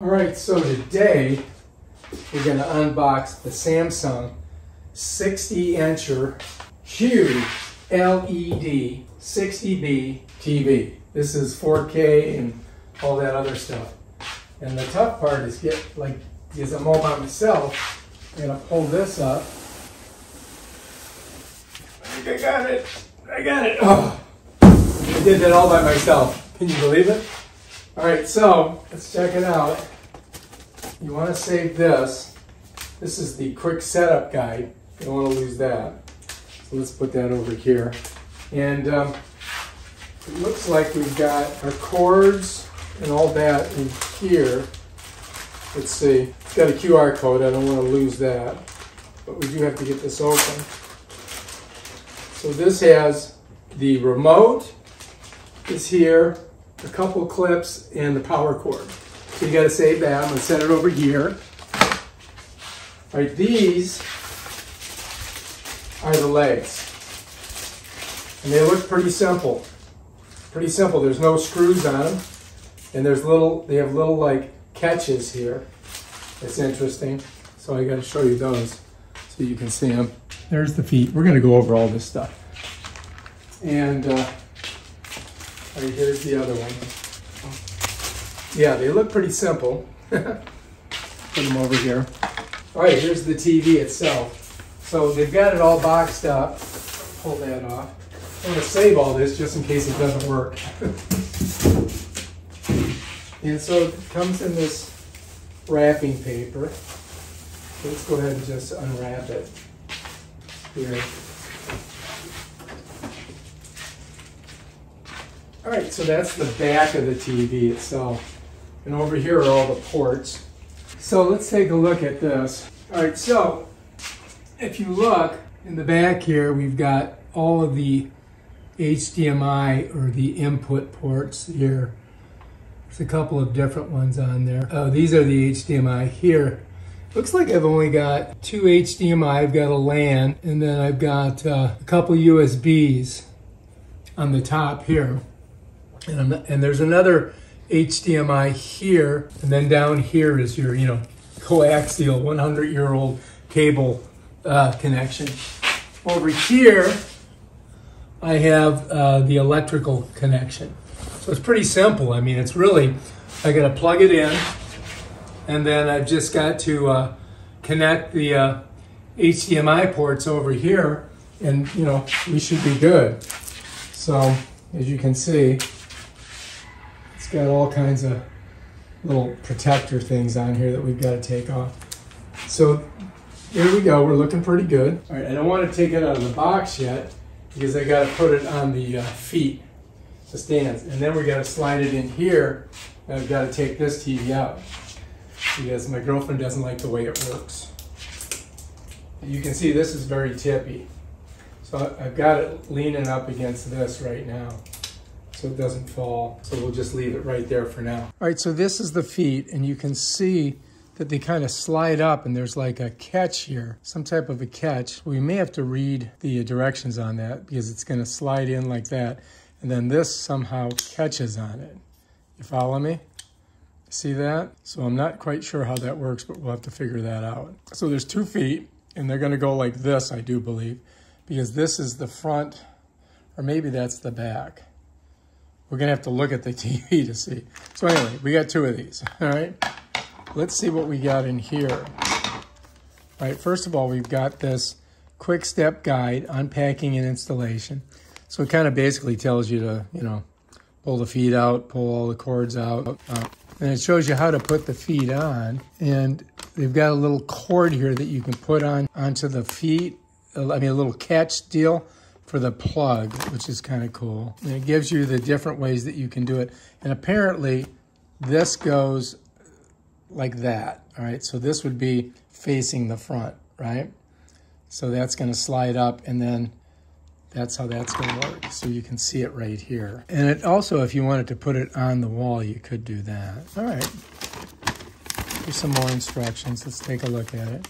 Alright, so today we're going to unbox the Samsung 60-incher huge LED 60B TV. This is 4K and all that other stuff. And the tough part is because I'm all by myself, I'm going to pull this up. I think I got it. Oh, I did that all by myself. Can you believe it? Alright, so let's check it out. You want to save this. This is the quick setup guide. You don't want to lose that. So let's put that over here. And it looks like we've got our cords and all that in here. Let's see. It's got a QR code. I don't want to lose that. But we do have to get this open. So this has the remote is here, a couple clips, and the power cord. So you got to save that. I'm going to set it over here. All right, these are the legs. And they look pretty simple. Pretty simple. There's no screws on them. And they have little like catches here. It's interesting. So I got to show you those so you can see them. There's the feet. We're going to go over all this stuff. And right, here's the other one. Yeah, they look pretty simple. Put them over here. All right, here's the TV itself. So they've got it all boxed up. Pull that off. I'm going to save all this just in case it doesn't work. And so it comes in this wrapping paper. So let's go ahead and just unwrap it here. All right, so that's the back of the TV itself. And over here are all the ports. So let's take a look at this. All right, so if you look in the back here, we've got all of the HDMI or the input ports here. There's a couple of different ones on there. Oh, these are the HDMI here. Looks like I've only got two HDMI. I've got a LAN, and then I've got a couple USBs on the top here. And there's another HDMI here, and then down here is your, coaxial 100-year-old cable connection. Over here, I have the electrical connection. So it's pretty simple. I mean, it's really, I got to plug it in, and then I've just got to connect the HDMI ports over here, and, we should be good. So, as you can see, it's got all kinds of little protector things on here that we've got to take off. So here we go. We're looking pretty good. All right, I don't want to take it out of the box yet because I got to put it on the feet, the stands. And then we got to slide it in here. And I've got to take this TV out because my girlfriend doesn't like the way it works. You can see this is very tippy. So I've got it leaning up against this right now, so it doesn't fall. So we'll just leave it right there for now. All right, so this is the feet, and you can see that they kind of slide up, and there's like a catch here, some type of a catch. We may have to read the directions on that because it's going to slide in like that, and then this somehow catches on it. You follow me? See that? So I'm not quite sure how that works, but we'll have to figure that out. So there's 2 feet, and they're going to go like this, I do believe, because this is the front, or maybe that's the back. We're going to have to look at the TV to see. So anyway, we got 2 of these, all right? Let's see what we got in here. All right, first of all, we've got this quick step guide, unpacking and installation. So it kind of basically tells you to, pull the feet out, pull all the cords out. And it shows you how to put the feet on. And they've got a little cord here that you can put onto the feet. A little catch deal for the plug, which is kind of cool. And it gives you the different ways that you can do it. And apparently this goes like that, all right? So this would be facing the front, right? So that's gonna slide up, and then that's how that's gonna work. So you can see it right here. And it also, if you wanted to put it on the wall, you could do that. All right, here's some more instructions. Let's take a look at it.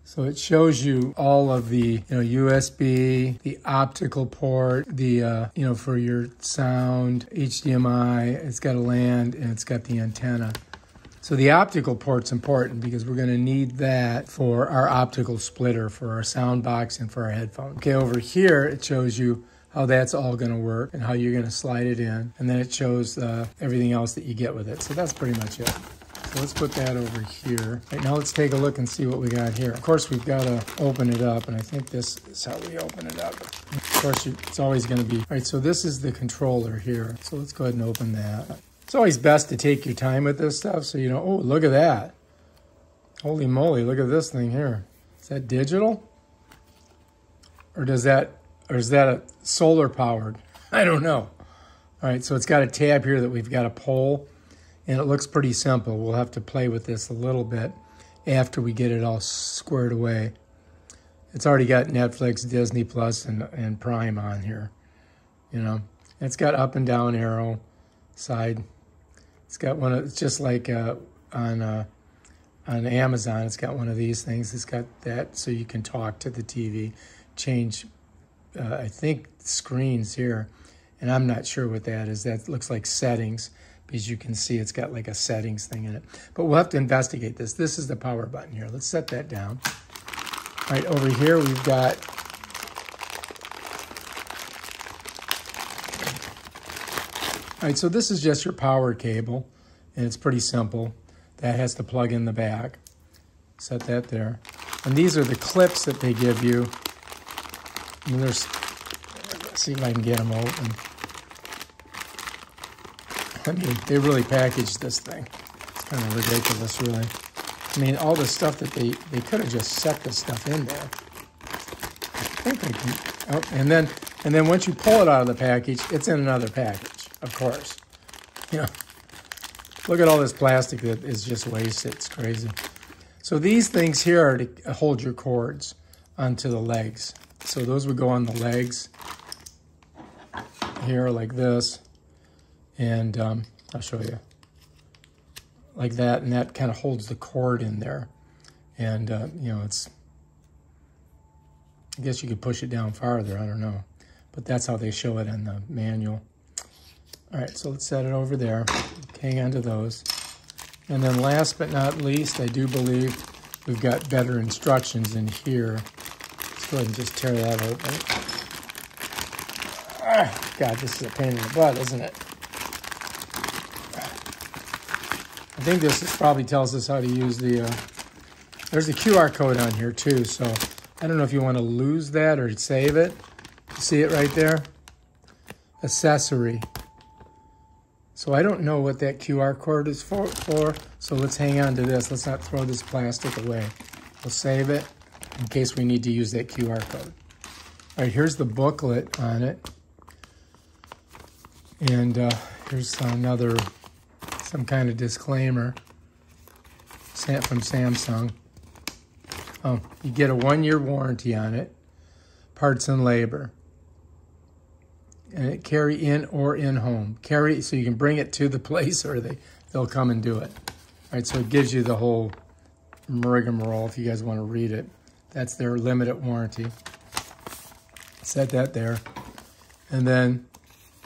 So it shows you all of the, USB, the optical port, the, for your sound, HDMI, it's got a LAN, and it's got the antenna. So the optical port's important because we're going to need that for our optical splitter, for our sound box and for our headphone. Okay, over here it shows you how that's all going to work and how you're going to slide it in. And then it shows everything else that you get with it. So that's pretty much it. So let's put that over here. Right, now let's take a look and see what we got here. Of course, we've got to open it up, and I think this is how we open it up. Of course, it's always going to be... All right, so this is the controller here. So let's go ahead and open that. It's always best to take your time with this stuff so you know, oh, look at that. Holy moly, look at this thing here. Is that digital? Or is that a solar powered? I don't know. All right, so it's got a tab here that we've got to pull, and it looks pretty simple. We'll have to play with this a little bit after we get it all squared away. It's already got Netflix, Disney Plus, and Prime on here. You know, and it's got up and down arrow, side. It's got one of, it's just like on Amazon, it's got one of these things. It's got that so you can talk to the TV, change, I think, screens here. And I'm not sure what that is. That looks like settings because you can see it's got like a settings thing in it. But we'll have to investigate this. This is the power button here. Let's set that down. All right, over here we've got all right, so this is just your power cable, and it's pretty simple. That has to plug in the back. Set that there. And these are the clips that they give you. I mean, let's see if I can get them open. I mean, they really packaged this thing. It's kind of ridiculous, really. I mean, all the stuff that they could have just set this stuff in there. I think they can, oh, and then once you pull it out of the package, it's in another package. Of course, you know, look at all this plastic that is just wasted. It's crazy. So these things here are to hold your cords onto the legs. So those would go on the legs here like this. And I'll show you. Like that, and that kind of holds the cord in there. And, you know, it's, I guess you could push it down farther, I don't know. But that's how they show it in the manual. All right, so let's set it over there. Hang on to those. And then last but not least, I do believe we've got better instructions in here. Let's go ahead and just tear that open. Ah, God, this is a pain in the butt, isn't it? I think this probably tells us how to use the, there's a QR code on here too, so I don't know if you want to lose that or save it. You see it right there? Accessory. So I don't know what that QR code is for, so let's hang on to this. Let's not throw this plastic away. We'll save it in case we need to use that QR code. All right, here's the booklet on it. And here's another, some kind of disclaimer from Samsung. Oh, you get a 1-year warranty on it, parts and labor. And it carry in or in home. Carry, so you can bring it to the place or they'll come and do it. All right, so it gives you the whole rigmarole if you guys want to read it. That's their limited warranty. Set that there. And then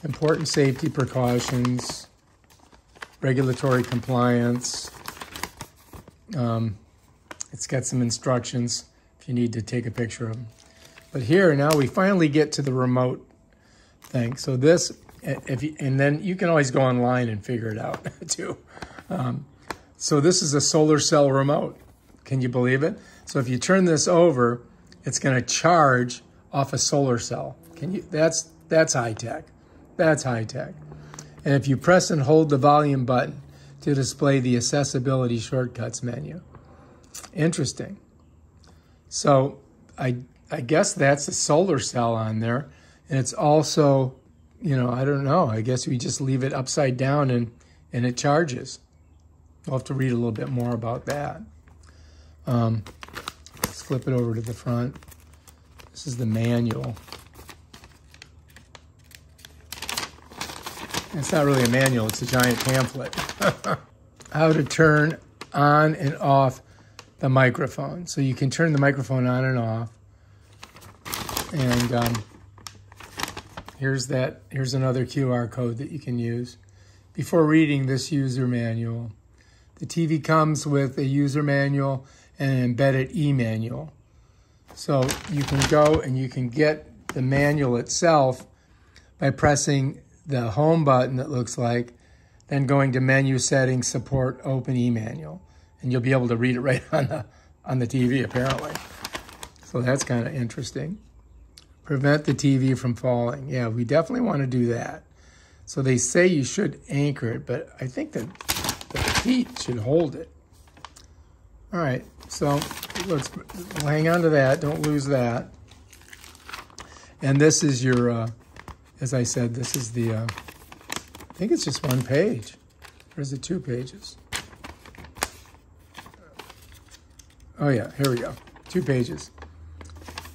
important safety precautions, regulatory compliance. It's got some instructions if you need to take a picture of them. But here now we finally get to the remote thing. So this, and then you can always go online and figure it out too. So this is a solar cell remote. Can you believe it? So if you turn this over, it's going to charge off a solar cell. Can you? That's high tech. That's high tech. And if you press and hold the volume button to display the accessibility shortcuts menu. Interesting. So I guess that's a solar cell on there. And it's also, you know, I don't know. I guess we just leave it upside down and it charges. We'll have to read a little bit more about that. Let's flip it over to the front. This is the manual. It's not really a manual, it's a giant pamphlet. How to turn on and off the microphone. So you can turn the microphone on and off. And here's another QR code that you can use. Before reading this user manual, The TV comes with a user manual and an embedded e-manual. So you can go and you can get the manual itself by pressing the home button, it looks like, then going to menu settings, support, open e-manual. And you'll be able to read it right on the TV, apparently. So that's kind of interesting. Prevent the TV from falling. Yeah, we definitely want to do that. So they say you should anchor it, but I think that the feet should hold it. All right, so we'll hang on to that. Don't lose that. And this is your, as I said, this is the, I think it's just one page. Or is it 2 pages? Oh yeah, here we go. 2 pages.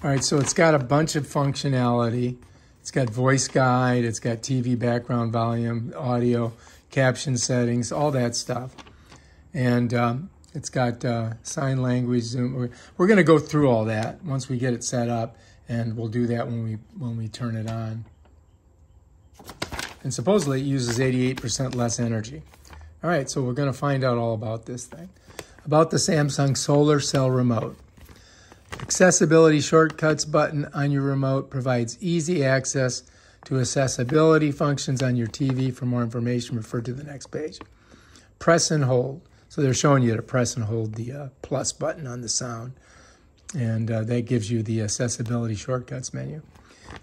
All right, so it's got a bunch of functionality. It's got voice guide, it's got TV background volume, audio, caption settings, all that stuff. And it's got sign language, Zoom. We're going to go through all that once we get it set up, and we'll do that when we turn it on. And supposedly it uses 88% less energy. All right, so we're going to find out all about this thing. About the Samsung Solar Cell Remote. Accessibility shortcuts button on your remote provides easy access to accessibility functions on your TV. For more information, refer to the next page. Press and hold. So they're showing you to press and hold the plus button on the sound. And that gives you the accessibility shortcuts menu.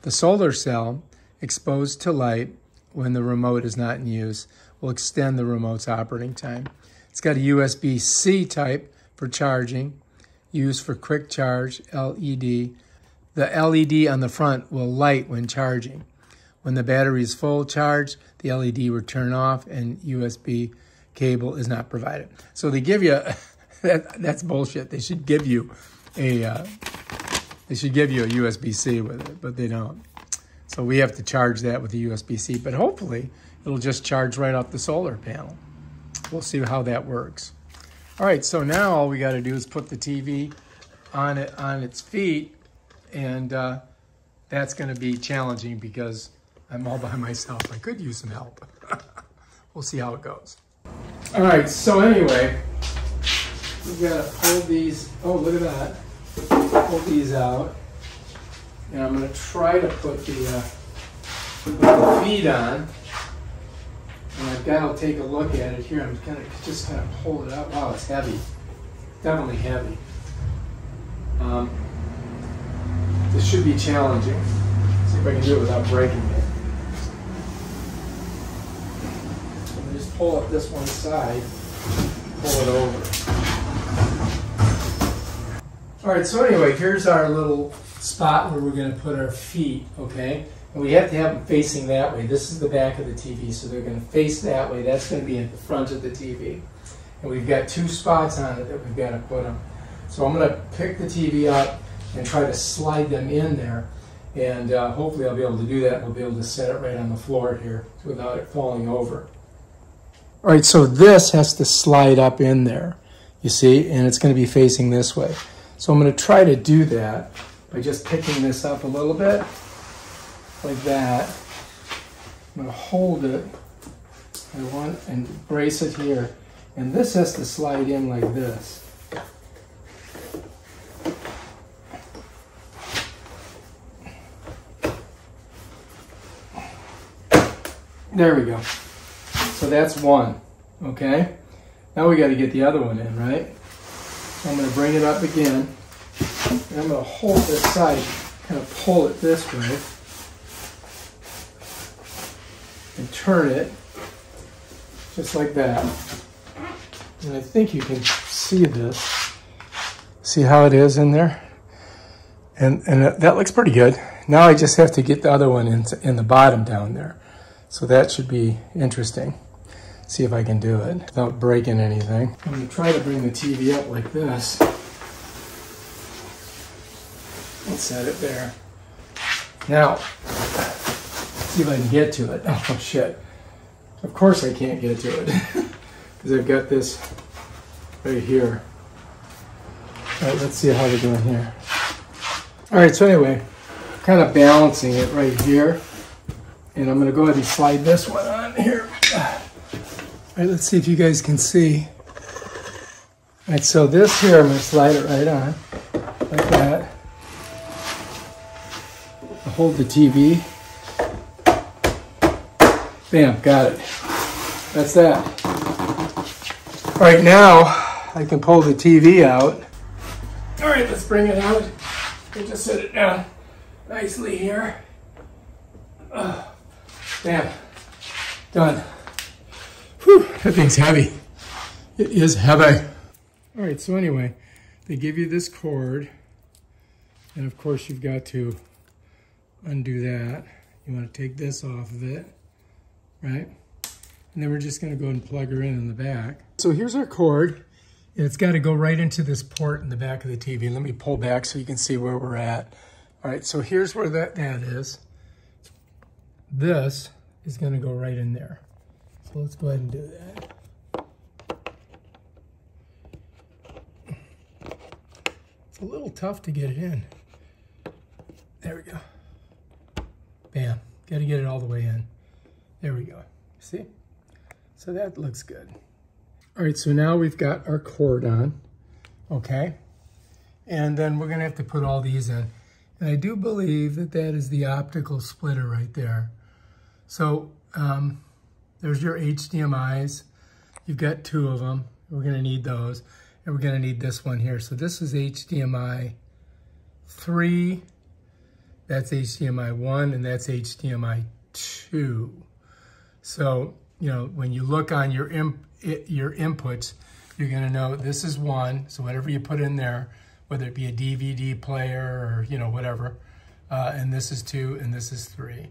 The solar cell, exposed to light when the remote is not in use, will extend the remote's operating time. It's got a USB-C type for charging, used for quick charge, LED. The LED on the front will light when charging. When the battery is full charge, the LED will turn off and USB cable is not provided. So they give you, that's bullshit. They should give you a USB-C with it, but they don't. So we have to charge that with a USB-C, but hopefully it'll just charge right off the solar panel. We'll see how that works. All right, so now all we got to do is put the TV on its feet, and that's going to be challenging because I'm all by myself. I could use some help. We'll see how it goes. All right, so anyway, we've got to pull these. Oh, look at that. Pull these out, and I'm going to try to put the feet on. And I've got to take a look at it here. I'm going to just kind of pull it out. Wow, it's heavy. Definitely heavy. This should be challenging. See if I can do it without breaking it. So I'm going to just pull up this one side, pull it over. All right, so anyway, here's our little spot where we're going to put our feet, okay? And we have to have them facing that way. This is the back of the TV, so they're going to face that way. That's going to be in the front of the TV. And we've got 2 spots on it that we've got to put them. So I'm going to pick the TV up and try to slide them in there. And hopefully I'll be able to do that. We'll be able to set it right on the floor here without it falling over. All right, so this has to slide up in there, you see, and it's going to be facing this way. So I'm going to try to do that by just picking this up a little bit. Like that. I'm going to hold it and brace it here. And this has to slide in like this. There we go. So that's one. Okay? Now we got to get the other one in, right? So I'm going to bring it up again. And I'm going to hold this side, kind of pull it this way. And turn it just like that. And I think you can see this. See how it is in there? And that looks pretty good. Now I just have to get the other one in the bottom down there. So that should be interesting. See if I can do it without breaking anything. I'm going to try to bring the TV up like this. And set it there. Now, see if I can get to it. Oh shit. Of course I can't get to it. Because I've got this right here. Alright, let's see how we're doing here. Alright, so anyway, kind of balancing it right here. And I'm going to go ahead and slide this one on here. Alright, let's see if you guys can see. right, so this here, I'm going to slide it right on, like that. I'll hold the TV. Bam, got it. That's that. All right, now I can pull the TV out. All right, let's bring it out. We'll just set it down nicely here. Bam, done. Whew, that thing's heavy. It is heavy. All right, so anyway, they give you this cord, and of course you've got to undo that. You want to take this off of it, right? And then we're just going to go and plug her in the back. So here's our cord, and it's got to go right into this port in the back of the TV. Let me pull back so you can see where we're at. All right, so here's where that is. This is going to go right in there. So let's go ahead and do that. It's a little tough to get it in. There we go. Bam. Got to get it all the way in. There we go. See? So that looks good. All right, so now we've got our cord on. Okay. And then we're going to have to put all these in. And I do believe that that is the optical splitter right there. So there's your HDMIs. You've got 2 of them. We're going to need those. And we're going to need this one here. So this is HDMI 3. That's HDMI 1, and that's HDMI 2. So, you know, when you look on your inputs, you're going to know this is 1. So whatever you put in there, whether it be a DVD player or, you know, whatever, and this is 2, and this is 3.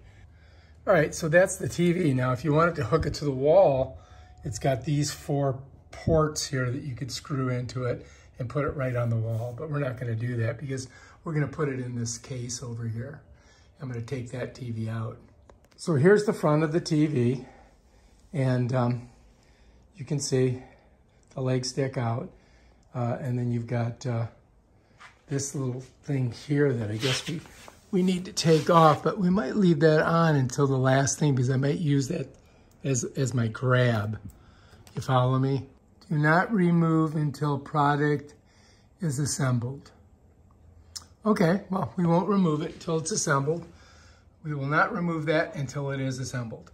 All right, so that's the TV. Now, if you wanted to hook it to the wall, it's got these 4 ports here that you could screw into it and put it right on the wall. But we're not going to do that because we're going to put it in this case over here. I'm going to take that TV out. So here's the front of the TV. And you can see the legs stick out. And then you've got this little thing here that I guess we need to take off, but we might leave that on until the last thing because I might use that as my grab. You follow me? Do not remove until product is assembled. Okay, well, we won't remove it until it's assembled. We will not remove that until it is assembled.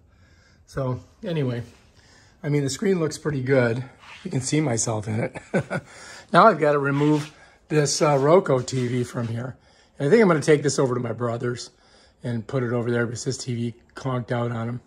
So anyway, I mean, the screen looks pretty good. You can see myself in it. Now I've got to remove this Roku TV from here. And I think I'm going to take this over to my brother's and put it over there because this TV conked out on him.